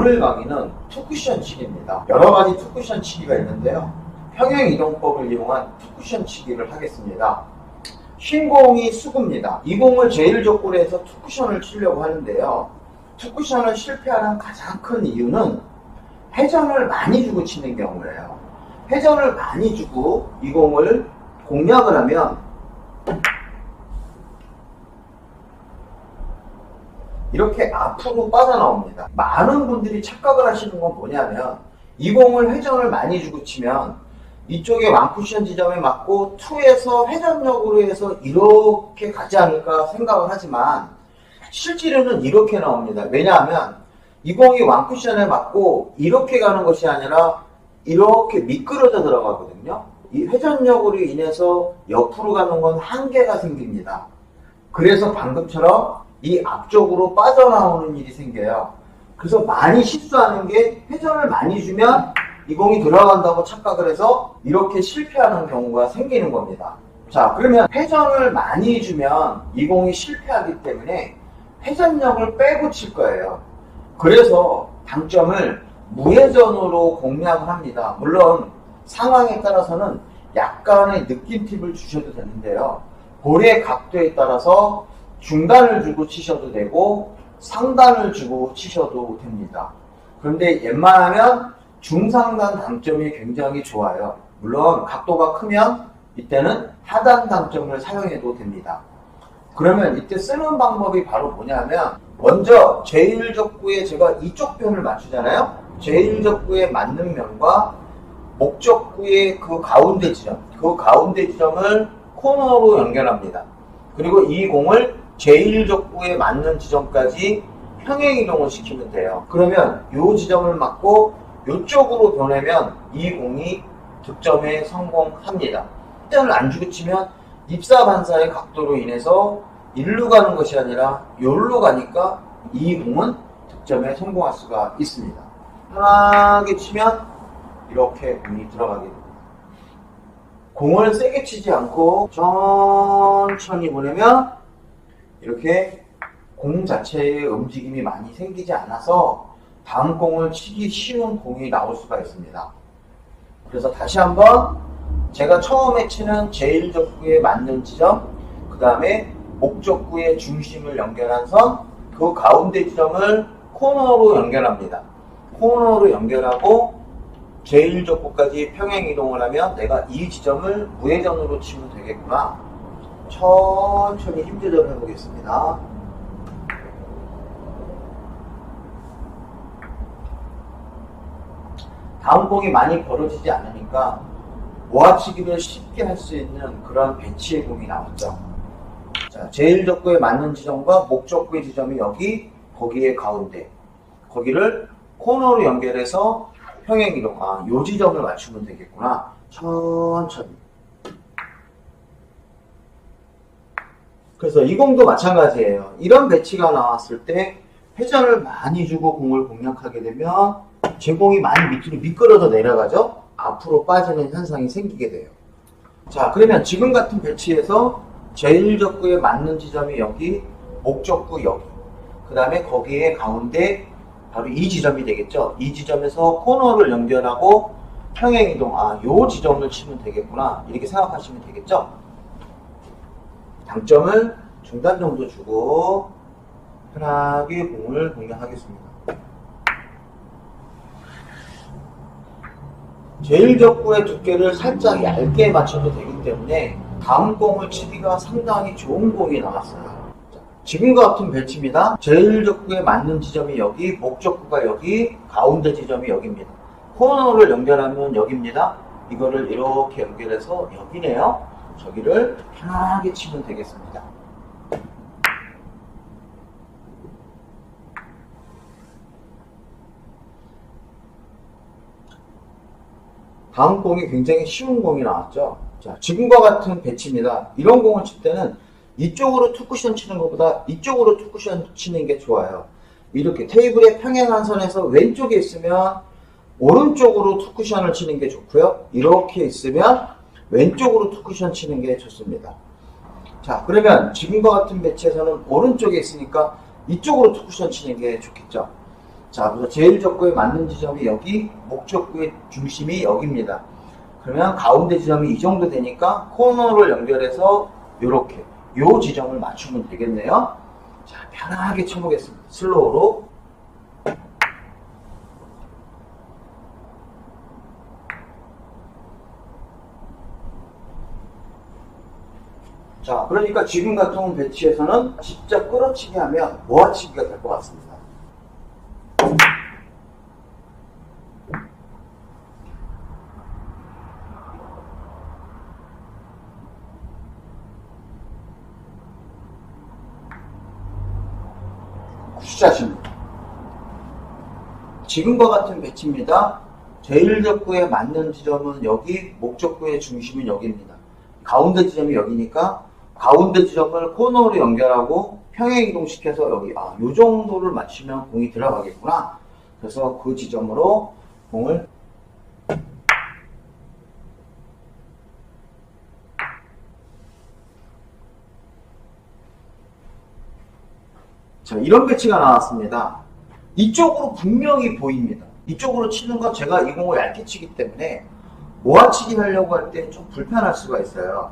오늘 강의는 투쿠션 치기입니다. 여러 가지 투쿠션 치기가 있는데요. 평행이동법을 이용한 투쿠션 치기를 하겠습니다. 흰 공이 수구입니다. 이 공을 제1족구로 해서 투쿠션을 치려고 하는데요. 투쿠션을 실패하는 가장 큰 이유는 회전을 많이 주고 치는 경우예요. 회전을 많이 주고 이 공을 공략을 하면 이렇게 앞으로 빠져나옵니다. 많은 분들이 착각을 하시는 건 뭐냐면 이 공을 회전을 많이 주고 치면 이쪽에 완쿠션 지점에 맞고 2에서 회전력으로 해서 이렇게 가지 않을까 생각을 하지만 실제로는 이렇게 나옵니다. 왜냐하면 이 공이 완쿠션에 맞고 이렇게 가는 것이 아니라 이렇게 미끄러져 들어가거든요. 이 회전력으로 인해서 옆으로 가는 건 한계가 생깁니다. 그래서 방금처럼 이 앞쪽으로 빠져나오는 일이 생겨요. 그래서 많이 실수하는 게 회전을 많이 주면 이 공이 들어간다고 착각을 해서 이렇게 실패하는 경우가 생기는 겁니다. 자, 그러면 회전을 많이 주면 이 공이 실패하기 때문에 회전력을 빼고 칠 거예요. 그래서 당점을 무회전으로 공략을 합니다. 물론 상황에 따라서는 약간의 느낌 팁을 주셔도 되는데요. 볼의 각도에 따라서 중단을 주고 치셔도 되고 상단을 주고 치셔도 됩니다. 그런데 웬만하면 중상단 당점이 굉장히 좋아요. 물론 각도가 크면 이때는 하단 당점을 사용해도 됩니다. 그러면 이때 쓰는 방법이 바로 뭐냐면 먼저 제1족구에 제가 이쪽 변을 맞추잖아요. 제1족구에 맞는 면과 목적구의 그 가운데 지점을 코너로 연결합니다. 그리고 이 공을 제1족구에 맞는 지점까지 평행이동을 시키면 돼요. 그러면 이 지점을 맞고 이쪽으로 보내면 이 공이 득점에 성공합니다. 회전을 안 주고 치면 입사반사의 각도로 인해서 일로 가는 것이 아니라 요로 가니까 이 공은 득점에 성공할 수가 있습니다. 편하게 치면 이렇게 공이 들어가게 됩니다. 공을 세게 치지 않고 천천히 보내면 이렇게 공 자체의 움직임이 많이 생기지 않아서 다음 공을 치기 쉬운 공이 나올 수가 있습니다. 그래서 다시 한번 제가 처음에 치는 제1족구에 맞는 지점, 그 다음에 목적구의 중심을 연결한 선, 그 가운데 지점을 코너로 연결합니다. 코너로 연결하고 제1족구까지 평행이동을 하면 내가 이 지점을 무회전으로 치면 되겠구나. 천천히 힘 조절을 해보겠습니다. 다음 공이 많이 벌어지지 않으니까 모아치기를 쉽게 할 수 있는 그런 배치의 공이 나왔죠. 자, 제1족구에 맞는 지점과 목적구의 지점이 여기, 거기에 가운데, 거기를 코너로 연결해서 평행이동, 요 지점을 맞추면 되겠구나. 천천히. 그래서 이 공도 마찬가지예요. 이런 배치가 나왔을 때 회전을 많이 주고 공을 공략하게 되면 제 공이 많이 밑으로 미끄러져 내려가죠. 앞으로 빠지는 현상이 생기게 돼요. 자, 그러면 지금 같은 배치에서 제1족구에 맞는 지점이 여기, 목적구 여기, 그 다음에 거기에 가운데 바로 이 지점이 되겠죠. 이 지점에서 코너를 연결하고 평행이동, 요 지점을 치면 되겠구나, 이렇게 생각하시면 되겠죠. 당점을 중단 정도 주고 편하게 공을 공략하겠습니다. 제1족구의 두께를 살짝 얇게 맞춰도 되기 때문에 다음 공을 치기가 상당히 좋은 공이 나왔어요. 자, 지금과 같은 배치입니다. 제1족구에 맞는 지점이 여기, 목적구가 여기, 가운데 지점이 여기입니다. 코너를 연결하면 여기입니다. 이거를 이렇게 연결해서 여기네요. 저기를 편하게 치면 되겠습니다. 다음 공이 굉장히 쉬운 공이 나왔죠. 자, 지금과 같은 배치입니다. 이런 공을 칠 때는 이쪽으로 투쿠션 치는 것보다 이쪽으로 투쿠션 치는 게 좋아요. 이렇게 테이블에 평행한 선에서 왼쪽에 있으면 오른쪽으로 투쿠션을 치는 게 좋고요. 이렇게 있으면 왼쪽으로 투쿠션 치는 게 좋습니다. 자, 그러면 지금과 같은 배치에서는 오른쪽에 있으니까 이쪽으로 투쿠션 치는 게 좋겠죠. 자, 그래서 제일적구에 맞는 지점이 여기, 목적구의 중심이 여기입니다. 그러면 가운데 지점이 이 정도 되니까 코너를 연결해서 이렇게 요 지점을 맞추면 되겠네요. 자, 편하게 쳐보겠습니다. 슬로우로. 자, 그러니까 지금 같은 배치에서는 직접 끌어치기 하면 모아치기가 될 것 같습니다. 굿샷입니다. 지금과 같은 배치입니다. 제일적구에 맞는 지점은 여기, 목적구의 중심은 여기입니다. 가운데 지점이 여기니까 가운데 지점을 코너로 연결하고 평행 이동시켜서 여기 요 정도를 맞추면 공이 들어가겠구나. 그래서 그 지점으로 공을 자, 이런 배치가 나왔습니다. 이쪽으로 분명히 보입니다. 이쪽으로 치는 건 제가 이 공을 얇게 치기 때문에 모아치기 하려고 할 때 좀 불편할 수가 있어요.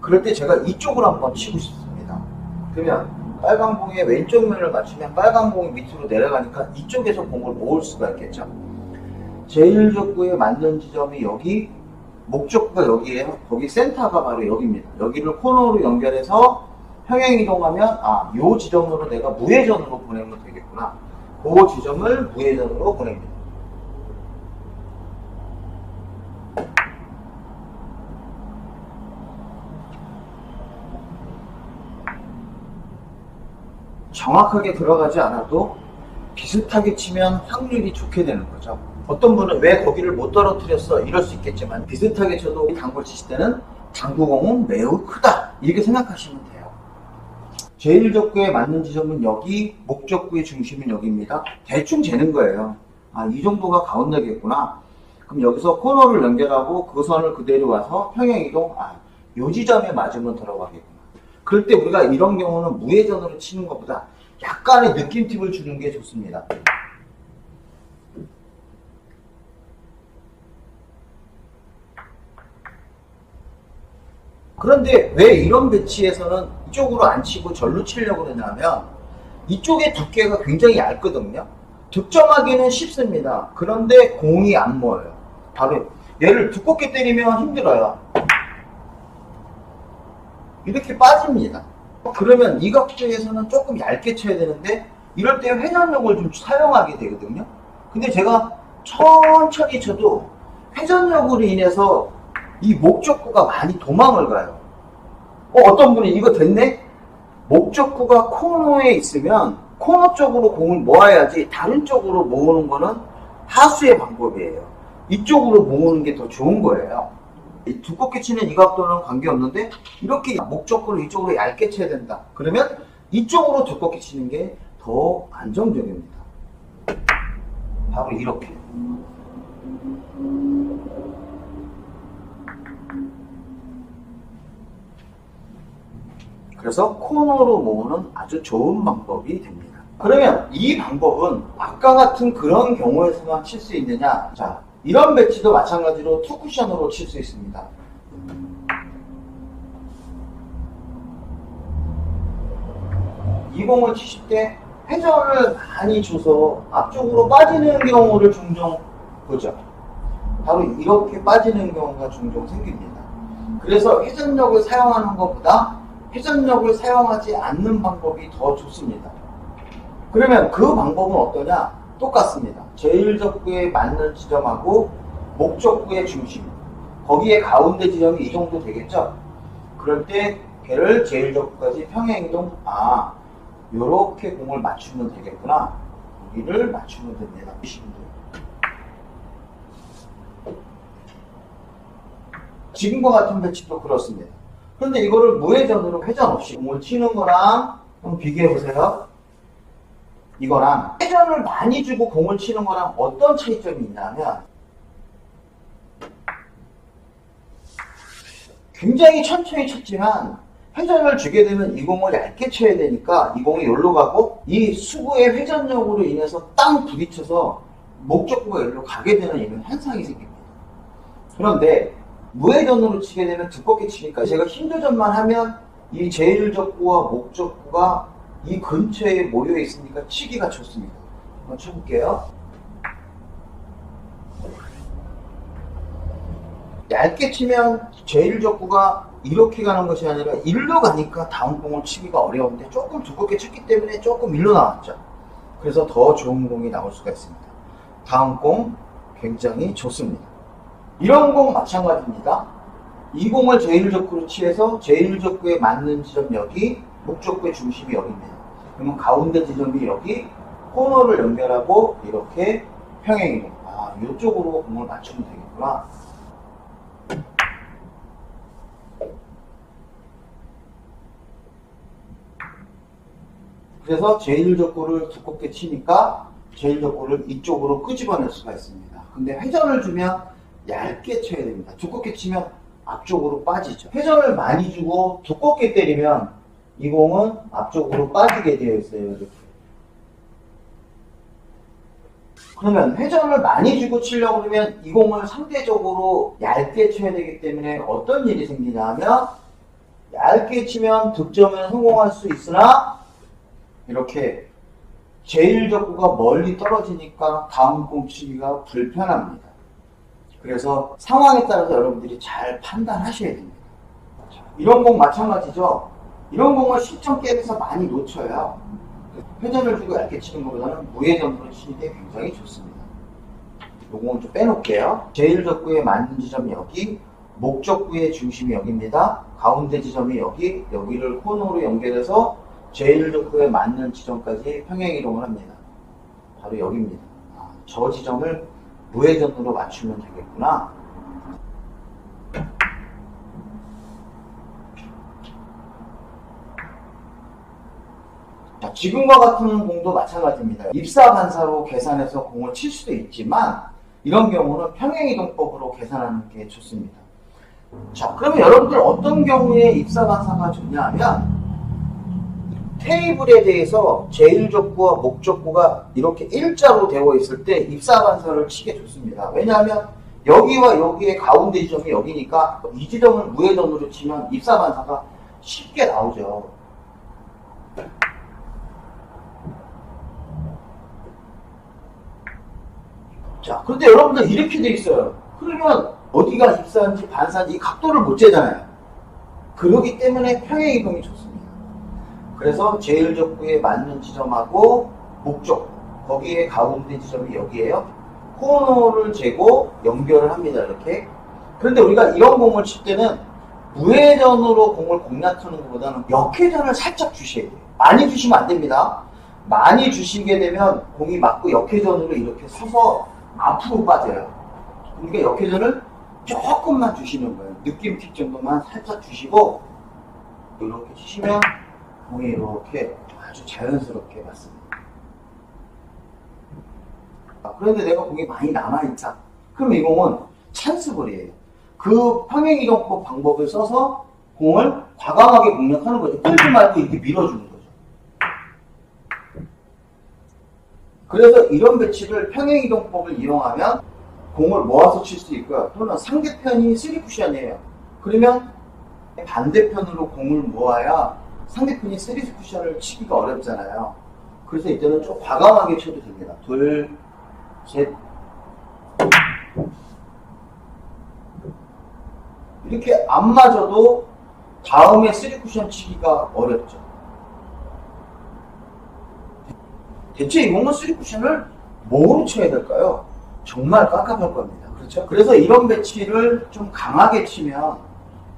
그럴 때 제가 이쪽으로 한번 치고 싶습니다. 그러면 빨간 공의 왼쪽 면을 맞추면 빨간 공이 밑으로 내려가니까 이쪽에서 공을 모을 수가 있겠죠. 제일적구에 맞는 지점이 여기, 목적구가 여기에요. 거기 센터가 바로 여기입니다. 여기를 코너로 연결해서 평행 이동하면 요 지점으로 내가 무회전으로 보내면 되겠구나. 그 지점을 무회전으로 보냅니다. 정확하게 들어가지 않아도 비슷하게 치면 확률이 좋게 되는 거죠. 어떤 분은 왜 거기를 못 떨어뜨렸어 이럴 수 있겠지만 비슷하게 쳐도 당구를 치실 때는 당구공은 매우 크다 이렇게 생각하시면 돼요. 제일적구에 맞는 지점은 여기, 목적구의 중심은 여기입니다. 대충 재는 거예요. 이 정도가 가운데겠구나. 그럼 여기서 코너를 연결하고 그 선을 그대로 와서 평행이동, 요 지점에 맞으면 들어가겠구나. 그럴 때 우리가 이런 경우는 무회전으로 치는 것보다 약간의 느낌 팁을 주는 게 좋습니다. 그런데 왜 이런 배치에서는 이쪽으로 안 치고 절로 치려고 그러냐면 이쪽의 두께가 굉장히 얇거든요. 득점하기는 쉽습니다. 그런데 공이 안 모여요. 바로 얘를 두껍게 때리면 힘들어요. 이렇게 빠집니다. 그러면 이 각도에서는 조금 얇게 쳐야 되는데 이럴 때 회전력을 좀 사용하게 되거든요. 근데 제가 천천히 쳐도 회전력으로 인해서 이 목적구가 많이 도망을 가요. 어떤 분이 이거 됐네? 목적구가 코너에 있으면 코너 쪽으로 공을 모아야지 다른 쪽으로 모으는 거는 하수의 방법이에요. 이쪽으로 모으는 게 더 좋은 거예요. 이 두껍게 치는 이 각도는 관계없는데 이렇게 목적구를 이쪽으로 얇게 쳐야 된다. 그러면 이쪽으로 두껍게 치는 게 더 안정적입니다. 바로 이렇게. 그래서 코너로 모으는 아주 좋은 방법이 됩니다. 그러면 이 방법은 아까 같은 그런 경우에서만 칠 수 있느냐? 자, 이런 배치도 마찬가지로 투쿠션으로 칠 수 있습니다. 이 공을 치실 때 회전을 많이 줘서 앞쪽으로 빠지는 경우를 종종 보죠. 바로 이렇게 빠지는 경우가 종종 생깁니다. 그래서 회전력을 사용하는 것보다 회전력을 사용하지 않는 방법이 더 좋습니다. 그러면 그 방법은 어떠냐? 똑같습니다. 제일적구에 맞는 지점하고 목적구의 중심, 거기에 가운데 지점이 이 정도 되겠죠? 그럴 때 걔를 제일적구까지 평행이동, 요렇게 공을 맞추면 되겠구나. 여기를 맞추면 됩니다. 지금과 같은 배치도 그렇습니다. 그런데 이거를 무회전으로 회전 없이 공을 치는 거랑 한번 비교해 보세요. 이거랑 회전을 많이 주고 공을 치는 거랑 어떤 차이점이 있냐면 굉장히 천천히 쳤지만 회전을 주게 되면 이 공을 얇게 쳐야 되니까 이 공이 여기로 가고 이 수구의 회전력으로 인해서 땅 부딪혀서 목적구가 여기로 가게 되는 이런 현상이 생깁니다. 그런데 무회전으로 치게 되면 두껍게 치니까 제가 힘 조절만 하면 이 제일적구와 목적구가 이 근처에 모여 있으니까 치기가 좋습니다. 한번 쳐볼게요. 얇게 치면 제일적구가 이렇게 가는 것이 아니라 일로 가니까 다음 공을 치기가 어려운데 조금 두껍게 쳤기 때문에 조금 일로 나왔죠. 그래서 더 좋은 공이 나올 수가 있습니다. 다음 공 굉장히 좋습니다. 이런 공 마찬가지입니다. 이 공을 제일적구로 취해서 제일적구에 맞는 지점 여기, 목적구의 중심이 여기입니다. 그러면 가운데 지점이 여기, 코너를 연결하고 이렇게 평행이동. 이쪽으로 공을 맞추면 되겠구나. 그래서 제일적구를 두껍게 치니까 제일적구를 이쪽으로 끄집어낼 수가 있습니다. 근데 회전을 주면 얇게 쳐야 됩니다. 두껍게 치면 앞쪽으로 빠지죠. 회전을 많이 주고 두껍게 때리면 이 공은 앞쪽으로 빠지게 되어 있어요. 이렇게. 그러면 회전을 많이 주고 치려고 그러면 이 공을 상대적으로 얇게 쳐야 되기 때문에 어떤 일이 생기냐 하면 얇게 치면 득점에 성공할 수 있으나 이렇게 제일적구가 멀리 떨어지니까 다음 공 치기가 불편합니다. 그래서 상황에 따라서 여러분들이 잘 판단하셔야 됩니다. 이런 공 마찬가지죠. 이런 공을 시점갭에서 많이 놓쳐요. 회전을 주고 얇게 치는 것보다는 무회전으로 치는 게 굉장히 좋습니다. 이 공을 좀 빼놓을게요. 제일적구에 맞는 지점이 여기, 목적구의 중심이 여기입니다. 가운데 지점이 여기, 여기를 코너로 연결해서 제일적구에 맞는 지점까지 평행이동을 합니다. 바로 여기입니다. 저 지점을 무회전으로 맞추면 되겠구나. 자, 지금과 같은 공도 마찬가지입니다. 입사반사로 계산해서 공을 칠 수도 있지만 이런 경우는 평행이동법으로 계산하는 게 좋습니다. 자, 그러면 여러분들 어떤 경우에 입사반사가 좋냐 하면 테이블에 대해서 제일적구와 목적구가 이렇게 일자로 되어 있을 때 입사반사를 치게 좋습니다. 왜냐하면 여기와 여기의 가운데 지점이 여기니까 이 지점을 무회전으로 치면 입사반사가 쉽게 나오죠. 자, 그런데 여러분들 이렇게 돼 있어요. 그러면 어디가 입사인지 반사인지 이 각도를 못 재잖아요. 그러기 때문에 평행이동이 좋습니다. 그래서 제일적구에 맞는 지점하고 목적, 거기에 가운데 지점이 여기에요. 코너를 재고 연결을 합니다. 이렇게. 그런데 우리가 이런 공을 칠 때는 무회전으로 공을 공략하는 것보다는 역회전을 살짝 주셔야 돼요. 많이 주시면 안 됩니다. 많이 주시게 되면 공이 맞고 역회전으로 이렇게 서서 앞으로 빠져요. 그러니까 역회전을 조금만 주시는 거예요. 느낌 튈 정도만 살짝 주시고 이렇게 치시면 공이 이렇게 아주 자연스럽게 맞습니다. 그런데 내가 공이 많이 남아있다. 그럼 이 공은 찬스볼이에요. 그 평행이동법 방법을 써서 공을 과감하게 공략하는 거죠. 끌지 말고 이렇게 밀어주는 거죠. 그래서 이런 배치를 평행이동법을 이용하면 공을 모아서 칠 수 있고요. 또는 상대편이 3쿠션이에요. 그러면 반대편으로 공을 모아야 상대편이 3쿠션을 치기가 어렵잖아요. 그래서 이때는 좀 과감하게 쳐도 됩니다. 둘, 셋. 이렇게 안 맞아도 다음에 3쿠션 치기가 어렵죠. 대체 이 공은 3쿠션을 뭐로 쳐야 될까요? 정말 깝깝할 겁니다. 그렇죠? 그래서 이런 배치를 좀 강하게 치면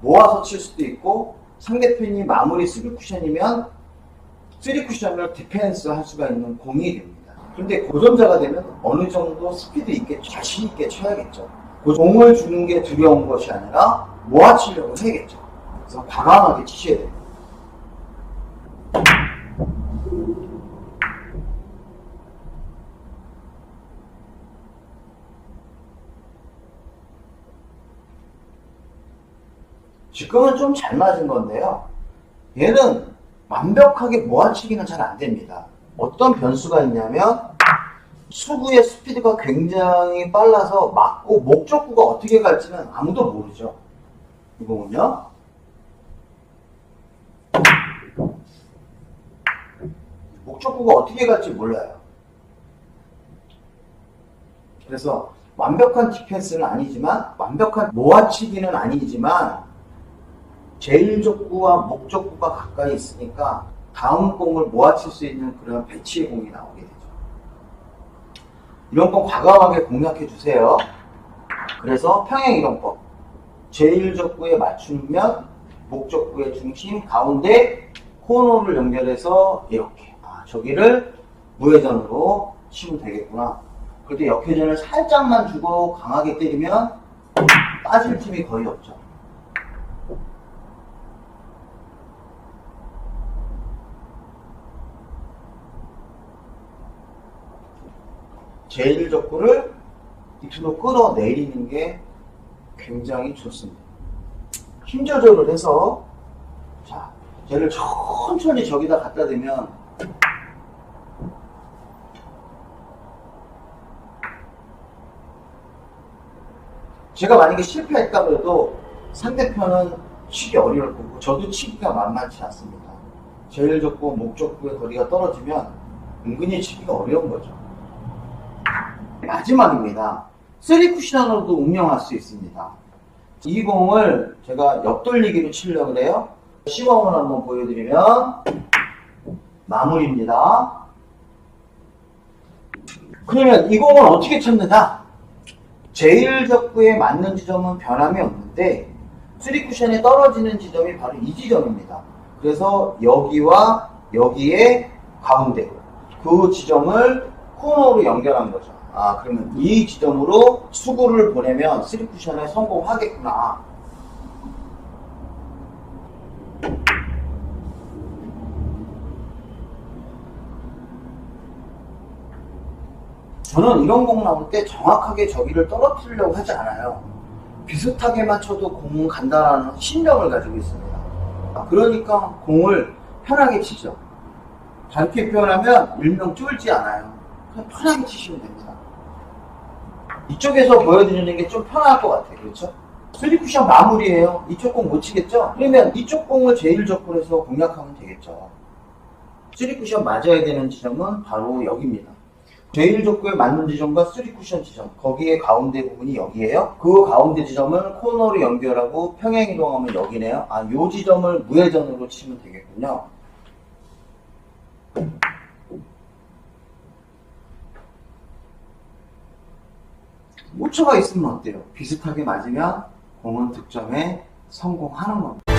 모아서 칠 수도 있고 상대편이 마무리 3쿠션이면 3쿠션을 디펜스 할 수가 있는 공이 됩니다. 그런데 고전자가 되면 어느 정도 스피드 있게 자신 있게 쳐야겠죠. 그 공을 주는 게 두려운 것이 아니라 모아치려고 해야겠죠. 그래서 과감하게 치셔야 됩니다. 지금은 좀 잘 맞은 건데요. 얘는 완벽하게 모아치기는 잘 안 됩니다. 어떤 변수가 있냐면 수구의 스피드가 굉장히 빨라서 맞고 목적구가 어떻게 갈지는 아무도 모르죠. 이 공은요. 목적구가 어떻게 갈지 몰라요. 그래서 완벽한 디펜스는 아니지만 완벽한 모아치기는 아니지만 제일적구와 목적구가 가까이 있으니까 다음 공을 모아칠 수 있는 그런 배치의 공이 나오게 되죠. 이런 건 과감하게 공략해 주세요. 그래서 평행이동법. 제일적구에 맞추면 목적구의 중심 가운데 코너를 연결해서 이렇게 저기를 무회전으로 치면 되겠구나. 그때 역회전을 살짝만 주고 강하게 때리면 빠질 틈이 거의 없죠. 제일적구를 밑으로 끌어내리는 게 굉장히 좋습니다. 힘 조절을 해서 자, 쟤를 천천히 저기다 갖다 대면 제가 만약에 실패했다 그래도 상대편은 치기 어려울 거고 저도 치기가 만만치 않습니다. 제일적구, 목적구의 거리가 떨어지면 은근히 치기가 어려운 거죠. 마지막입니다. 3쿠션으로도 운영할 수 있습니다. 이 공을 제가 옆돌리기로 치려고 그래요. 시범을 한번 보여드리면 마무리입니다. 그러면 이 공을 어떻게 쳤느냐? 제일적구에 맞는 지점은 변함이 없는데 3쿠션에 떨어지는 지점이 바로 이 지점입니다. 그래서 여기와 여기의 가운데 그 지점을 코너로 연결한 거죠. 그러면 이 지점으로 수구를 보내면 3쿠션에 성공하겠구나. 저는 이런 공 나올 때 정확하게 저기를 떨어뜨리려고 하지 않아요. 비슷하게만 쳐도 공은 간다라는 신념을 가지고 있습니다. 그러니까 공을 편하게 치죠. 짧게 표현하면 일명 쫄지 않아요. 그냥 편하게 치시면 됩니다. 이쪽에서 보여드리는 게 좀 편할 것 같아요. 그렇죠? 3쿠션 마무리예요. 이쪽 공 못 치겠죠? 그러면 이쪽 공을 제일적구로 해서 공략하면 되겠죠. 3쿠션 맞아야 되는 지점은 바로 여기입니다. 제일적구에 맞는 지점과 3쿠션 지점, 거기에 가운데 부분이 여기에요. 그 가운데 지점을 코너로 연결하고 평행이동하면 여기네요. 요 지점을 무회전으로 치면 되겠군요. 오차가 있으면 어때요? 비슷하게 맞으면 공은 득점에 성공하는 겁니다.